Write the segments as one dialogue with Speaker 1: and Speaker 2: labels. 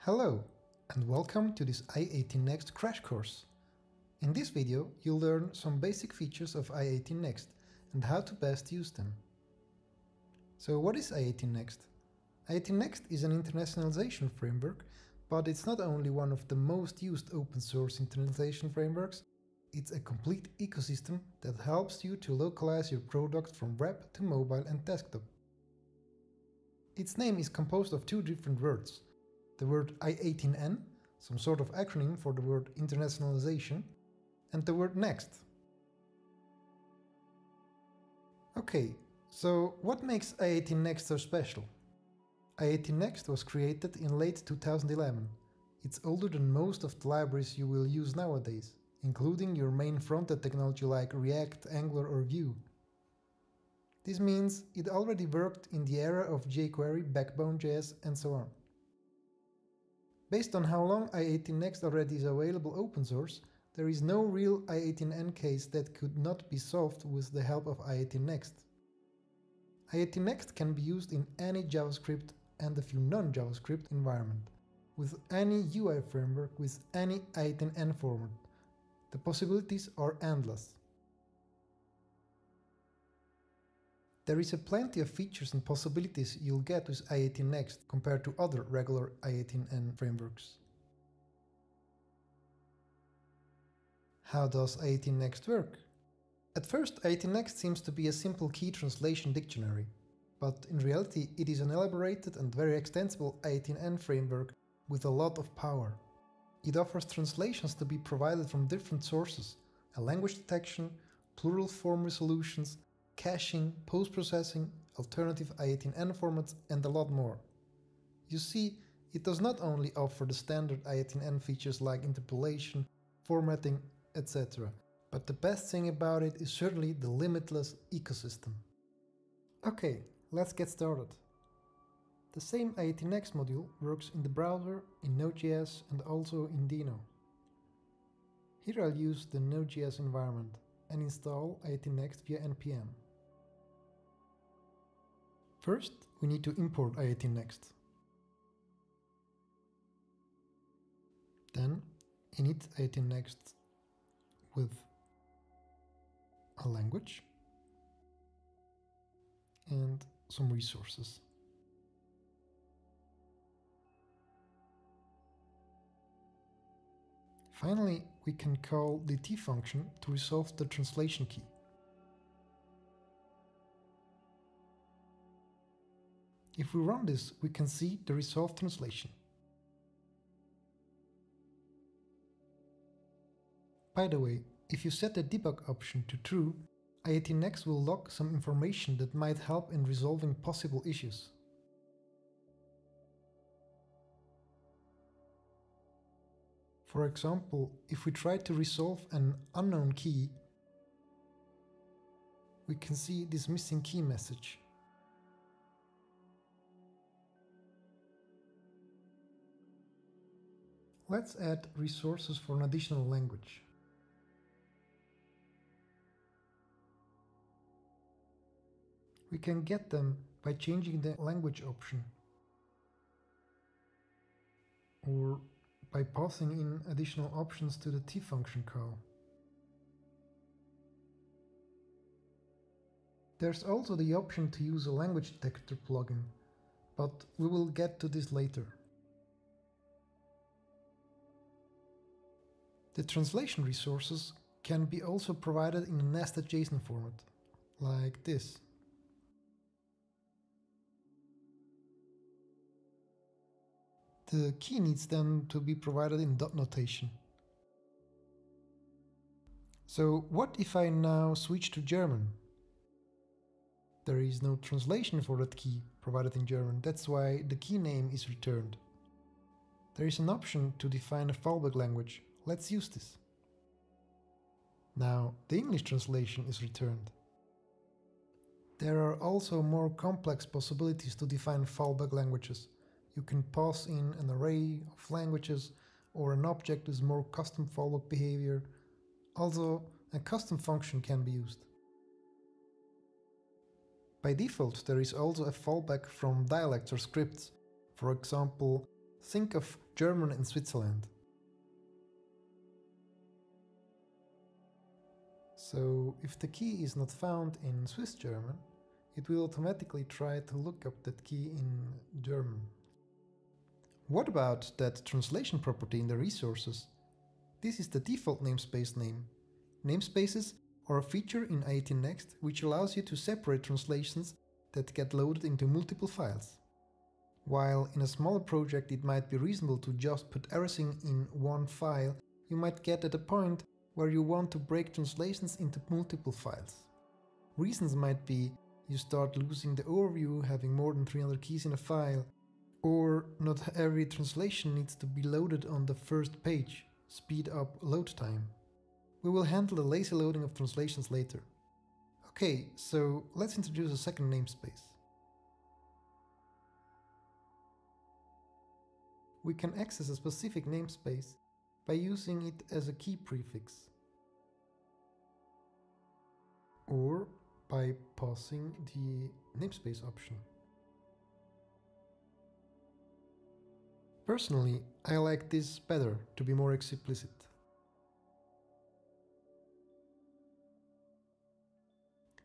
Speaker 1: Hello, and welcome to this i18next crash course. In this video, you'll learn some basic features of i18next and how to best use them. So what is i18next? i18next is an internationalization framework, but it's not only one of the most used open source internationalization frameworks, it's a complete ecosystem that helps you to localize your product from web to mobile and desktop. Its name is composed of two different words. The word i18n, some sort of acronym for the word internationalization, and the word next. Okay, so what makes i18next so special? i18next was created in late 2011. It's older than most of the libraries you will use nowadays, including your main frontend technology like React, Angular or Vue. This means it already worked in the era of jQuery, Backbone.js and so on. Based on how long i18next already is available open source, there is no real i18n case that could not be solved with the help of i18next. i18next can be used in any JavaScript and a few non-JavaScript environment, with any UI framework with any i18n format. The possibilities are endless. There is plenty of features and possibilities you'll get with i18next compared to other regular i18n frameworks. How does i18next work? At first, i18next seems to be a simple key translation dictionary, but in reality it is an elaborated and very extensible i18n framework with a lot of power. It offers translations to be provided from different sources, a language detection, plural form resolutions, caching, post-processing, alternative i18n formats and a lot more. You see, it does not only offer the standard i18n features like interpolation, formatting, etc. But the best thing about it is certainly the limitless ecosystem. Okay, let's get started. The same i18next module works in the browser, in node.js and also in Deno. Here I'll use the node.js environment and install i18next via npm. First, we need to import i18next. Then init i18next with a language and some resources. Finally, we can call the t function to resolve the translation key. If we run this, we can see the resolved translation. By the way, if you set the debug option to true, i18next will log some information that might help in resolving possible issues. For example, if we try to resolve an unknown key, we can see this missing key message. Let's add resources for an additional language. We can get them by changing the language option or by passing in additional options to the t function call. There's also the option to use a language detector plugin, but we will get to this later. The translation resources can be also provided in a nested JSON format, like this. The key needs then to be provided in dot notation. So what if I now switch to German? There is no translation for that key provided in German, that's why the key name is returned. There is an option to define a fallback language. Let's use this. Now the English translation is returned. There are also more complex possibilities to define fallback languages. You can pass in an array of languages or an object with more custom fallback behavior. Also, a custom function can be used. By default, there is also a fallback from dialects or scripts. For example, think of German in Switzerland. So if the key is not found in Swiss German, it will automatically try to look up that key in German. What about that translation property in the resources? This is the default namespace name. Namespaces are a feature in i18next which allows you to separate translations that get loaded into multiple files. While in a smaller project it might be reasonable to just put everything in one file, you might get at a point where you want to break translations into multiple files. Reasons might be you start losing the overview having more than 300 keys in a file, or not every translation needs to be loaded on the first page, speed up load time. We will handle the lazy loading of translations later. Okay, so let's introduce a second namespace. We can access a specific namespace by using it as a key prefix, or by passing the namespace option. Personally, I like this better to be more explicit.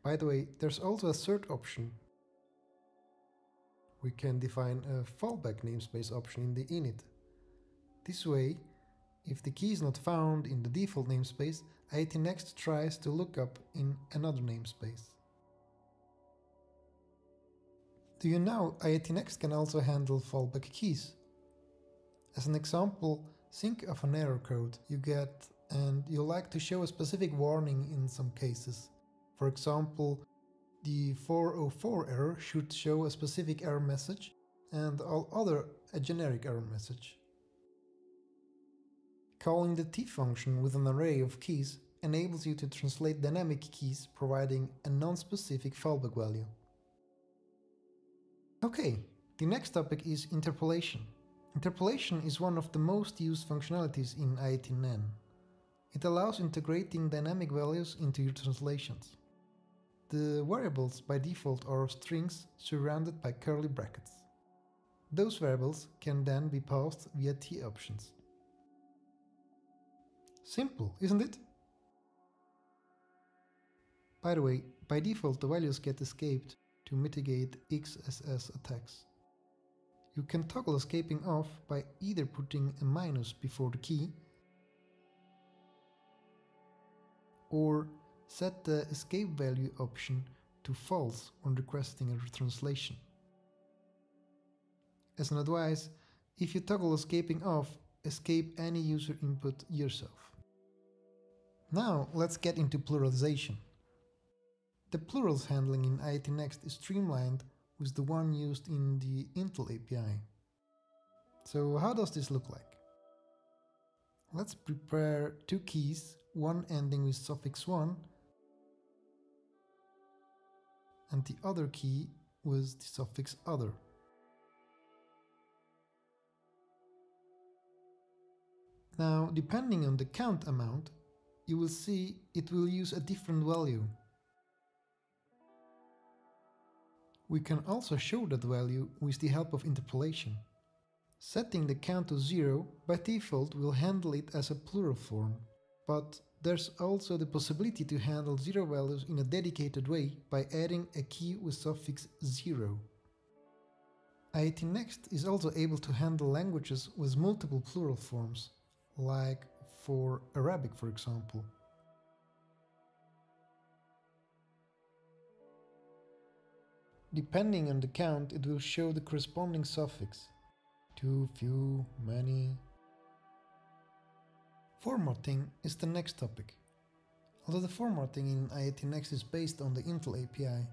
Speaker 1: By the way, there's also a third option. We can define a fallback namespace option in the init. This way, if the key is not found in the default namespace, i18next tries to look up in another namespace. Do you know i18next can also handle fallback keys? As an example, think of an error code you get and you like to show a specific warning in some cases. For example, the 404 error should show a specific error message and all other a generic error message. Calling the t function with an array of keys enables you to translate dynamic keys providing a non-specific fallback value. Okay, the next topic is interpolation. Interpolation is one of the most used functionalities in i18n. It allows integrating dynamic values into your translations. The variables by default are strings surrounded by curly brackets. Those variables can then be passed via t options. Simple, isn't it? By the way, by default the values get escaped to mitigate XSS attacks. You can toggle escaping off by either putting a minus before the key or set the escape value option to false when requesting a translation. As an advice, if you toggle escaping off, escape any user input yourself. Now let's get into pluralization. The plurals handling in i18next is streamlined with the one used in the Intel API. So how does this look like? Let's prepare two keys, one ending with suffix 1 and the other key with the suffix other. Now, depending on the count amount, you will see it will use a different value. We can also show that value with the help of interpolation. Setting the count to 0 by default will handle it as a plural form, but there's also the possibility to handle 0 values in a dedicated way by adding a key with suffix 0. i18next is also able to handle languages with multiple plural forms, like for Arabic for example. Depending on the count, it will show the corresponding suffix. Too, few, many. Formatting is the next topic. Although the formatting in i18next is based on the Intel API,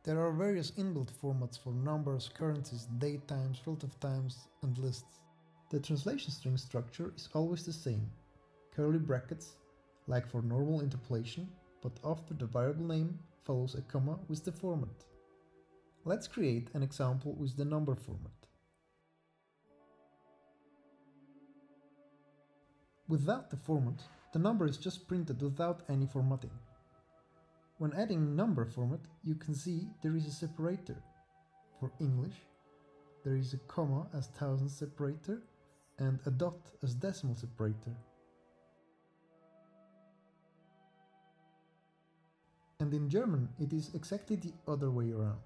Speaker 1: there are various inbuilt formats for numbers, currencies, date times, relative times, and lists. The translation string structure is always the same. Curly brackets, like for normal interpolation, but after the variable name follows a comma with the format. Let's create an example with the number format. Without the format, the number is just printed without any formatting. When adding number format, you can see there is a separator. For English, there is a comma as thousands separator. and a dot as decimal separator. And in German it is exactly the other way around.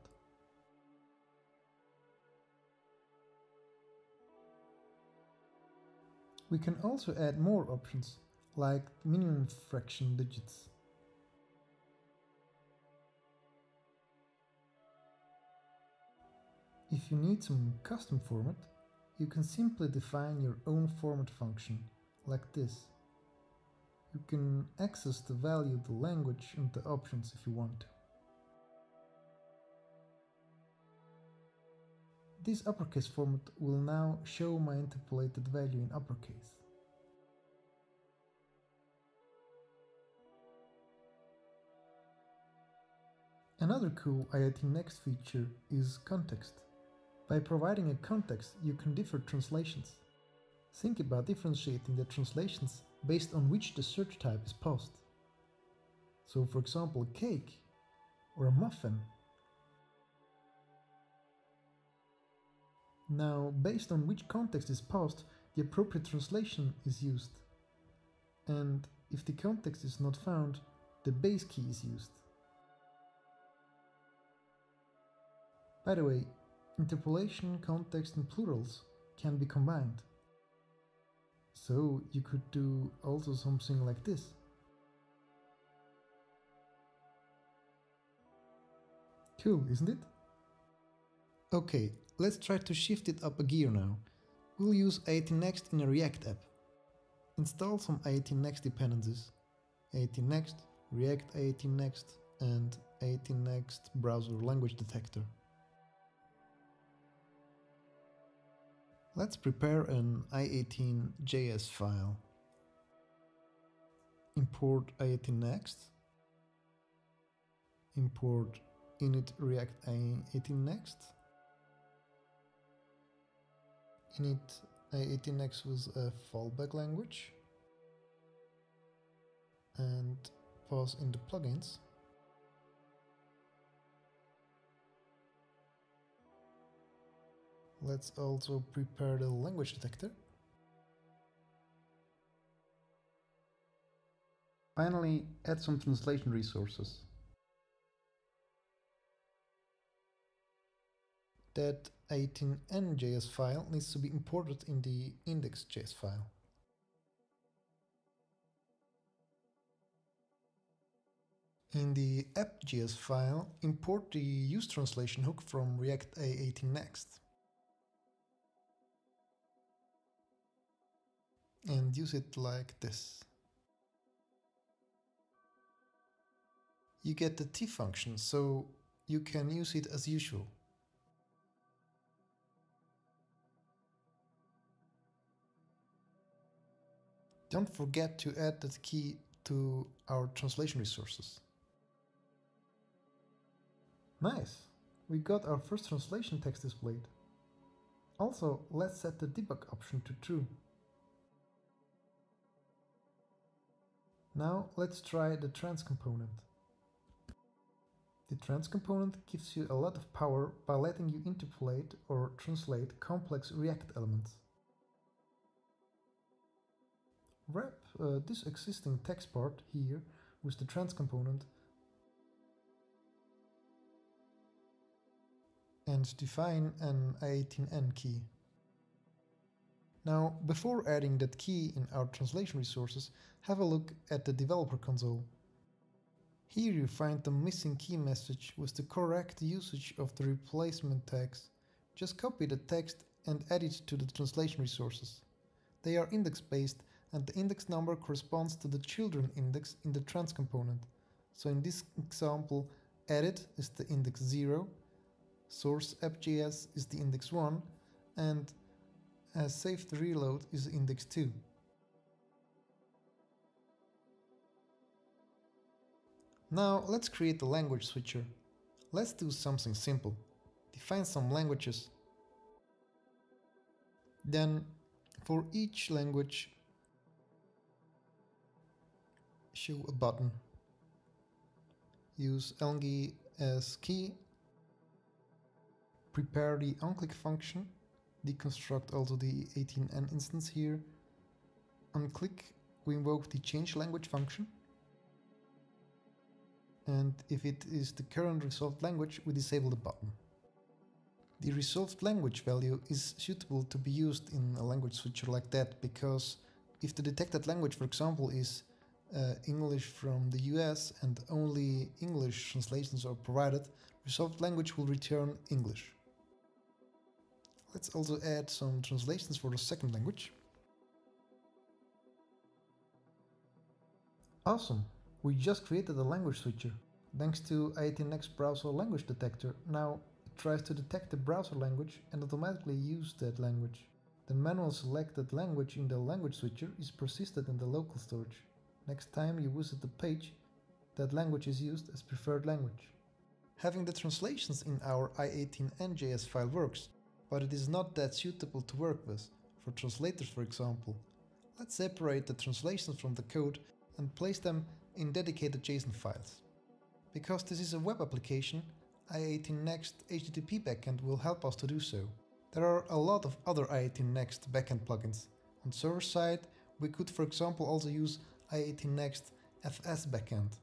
Speaker 1: We can also add more options, like minimum fraction digits. If you need some custom format, you can simply define your own format function, like this. You can access the value, the language and the options if you want to. This uppercase format will now show my interpolated value in uppercase. Another cool i18next feature is context. By providing a context, you can differ translations. Think about differentiating the translations based on which the search type is passed. So for example, a cake or a muffin. Now, based on which context is passed, the appropriate translation is used. And if the context is not found, the base key is used. By the way, interpolation, context and plurals can be combined. So you could do also something like this. Cool, isn't it? Okay, let's try to shift it up a gear now. We'll use i18next in a React app. Install some i18next dependencies. i18next, React i18next and i18next browser language detector. Let's prepare an i18.js file. Import i18next. Import init React i18next. Init i18next was a fallback language. And pass in the plugins. Let's also prepare the language detector. Finally, add some translation resources. That i18n.js file needs to be imported in the index.js file. In the app.js file, import the useTranslation hook from React i18next. And use it like this. You get the T function, so you can use it as usual. Don't forget to add that key to our translation resources. Nice! We got our first translation text displayed. Also, let's set the debug option to true. Now let's try the trans component. The trans component gives you a lot of power by letting you interpolate or translate complex React elements. Wrap this existing text part here with the trans component and define an i18n key. Now, before adding that key in our translation resources, have a look at the developer console. Here you find the missing key message with the correct usage of the replacement tags. Just copy the text and add it to the translation resources. They are index-based and the index number corresponds to the children index in the trans component. So in this example, edit is the index 0, source app.js is the index 1, and saved reload is index 2. Now let's create a language switcher. Let's do something simple. Define some languages. Then for each language show a button. Use lng as key. Prepare the onClick function deconstruct also the i18n instance here. On click, we invoke the change language function. And if it is the current resolved language, we disable the button. The resolved language value is suitable to be used in a language switcher like that, because if the detected language, for example, is English from the US and only English translations are provided, resolved language will return English. Let's also add some translations for the second language. Awesome! We just created a language switcher. Thanks to i18next browser language detector, now it tries to detect the browser language and automatically use that language. The manual selected language in the language switcher is persisted in the local storage. Next time you visit the page, that language is used as preferred language. Having the translations in our i18n.js file works, but it is not that suitable to work with, for translators for example. Let's separate the translations from the code and place them in dedicated JSON files. Because this is a web application, i18next HTTP backend will help us to do so. There are a lot of other i18next backend plugins. On server side, we could for example also use i18next FS backend.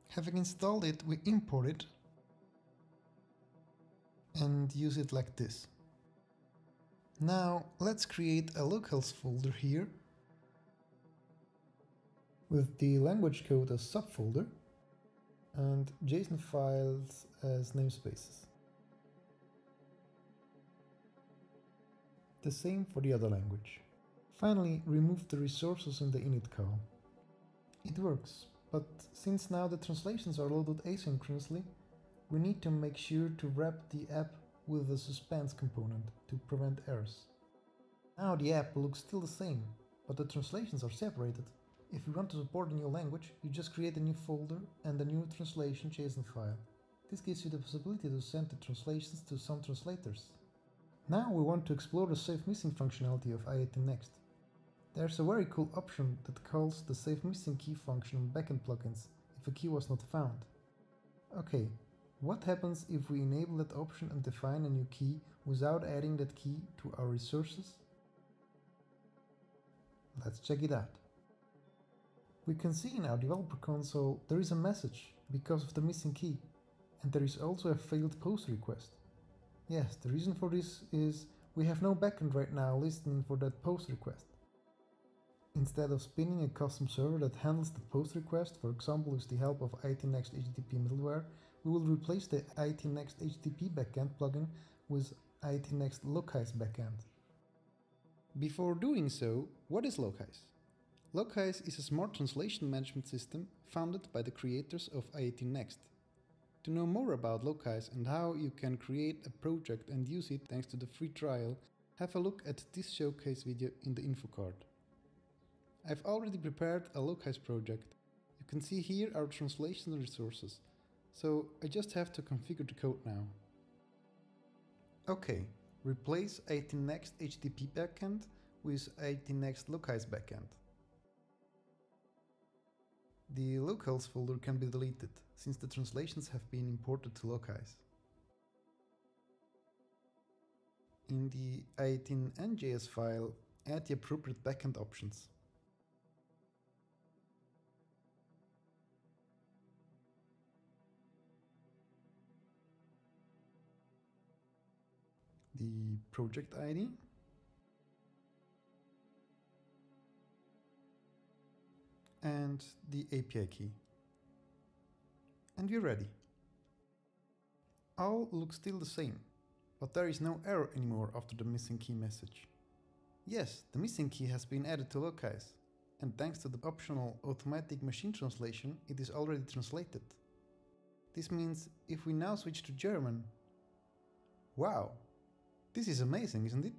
Speaker 1: Having installed it, we import it and use it like this. Now let's create a locales folder here with the language code as subfolder and JSON files as namespaces. The same for the other language. Finally, remove the resources in the init call. It works, but since now the translations are loaded asynchronously, we need to make sure to wrap the app with a suspense component to prevent errors. Now the app looks still the same, but the translations are separated. If you want to support a new language, you just create a new folder and a new translation JSON file. This gives you the possibility to send the translations to some translators. Now we want to explore the save missing functionality of i18next. There's a very cool option that calls the save missing key function in backend plugins if a key was not found. Okay, what happens if we enable that option and define a new key without adding that key to our resources? Let's check it out. We can see in our developer console there is a message because of the missing key, and there is also a failed post request. Yes, the reason for this is we have no backend right now listening for that post request. Instead of spinning a custom server that handles the post request, for example with the help of i18next HTTP middleware, we will replace the i18next HTTP backend plugin with i18next locize backend. Before doing so, what is locize? Locize is a smart translation management system founded by the creators of i18next. To know more about locize and how you can create a project and use it thanks to the free trial, have a look at this showcase video in the info card. I've already prepared a locize project. You can see here our translation resources, so I just have to configure the code now. Okay, replace i18next HTTP backend with i18next locize backend. The locales folder can be deleted, since the translations have been imported to locize. In the i18n.js file, add the appropriate backend options. The project ID, and the API key. And we're ready. All looks still the same, but there is no error anymore after the missing key message. Yes, the missing key has been added to locize, and thanks to the optional automatic machine translation, it is already translated. This means if we now switch to German, wow, this is amazing, isn't it?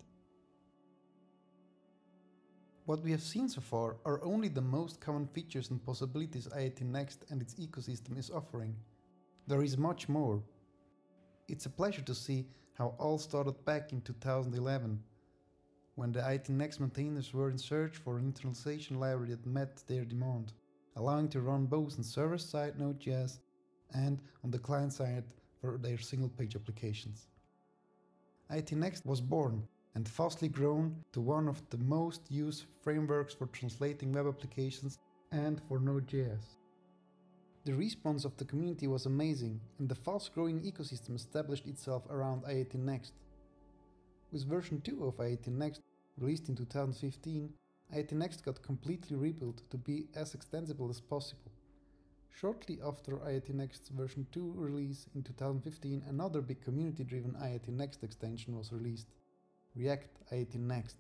Speaker 1: What we have seen so far are only the most common features and possibilities i18next and its ecosystem is offering. There is much more. It's a pleasure to see how all started back in 2011, when the i18next maintainers were in search for an internationalization library that met their demand, allowing to run both on server-side node.js and on the client side for their single-page applications. i18next was born and fastly grown to one of the most used frameworks for translating web applications and for Node.js. The response of the community was amazing, and the fast-growing ecosystem established itself around i18next. With version 2 of i18next, released in 2015, i18next got completely rebuilt to be as extensible as possible. Shortly after i18next version 2 release in 2015, another big community-driven i18next extension was released, React.js.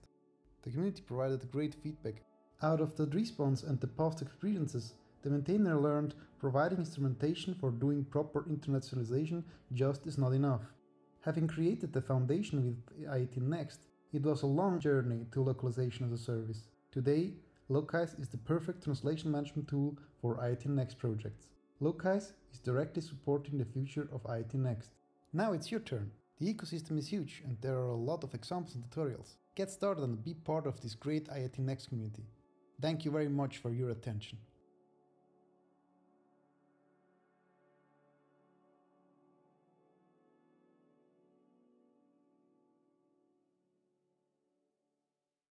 Speaker 1: The community provided great feedback. Out of that response and the past experiences, the maintainer learned providing instrumentation for doing proper internationalization just is not enough. Having created the foundation with i18next, it was a long journey to localization as a service. Today, Locize is the perfect translation management tool for i18next projects. Locize is directly supporting the future of i18next. Now it's your turn. The ecosystem is huge and there are a lot of examples and tutorials. Get started and be part of this great i18next community. Thank you very much for your attention.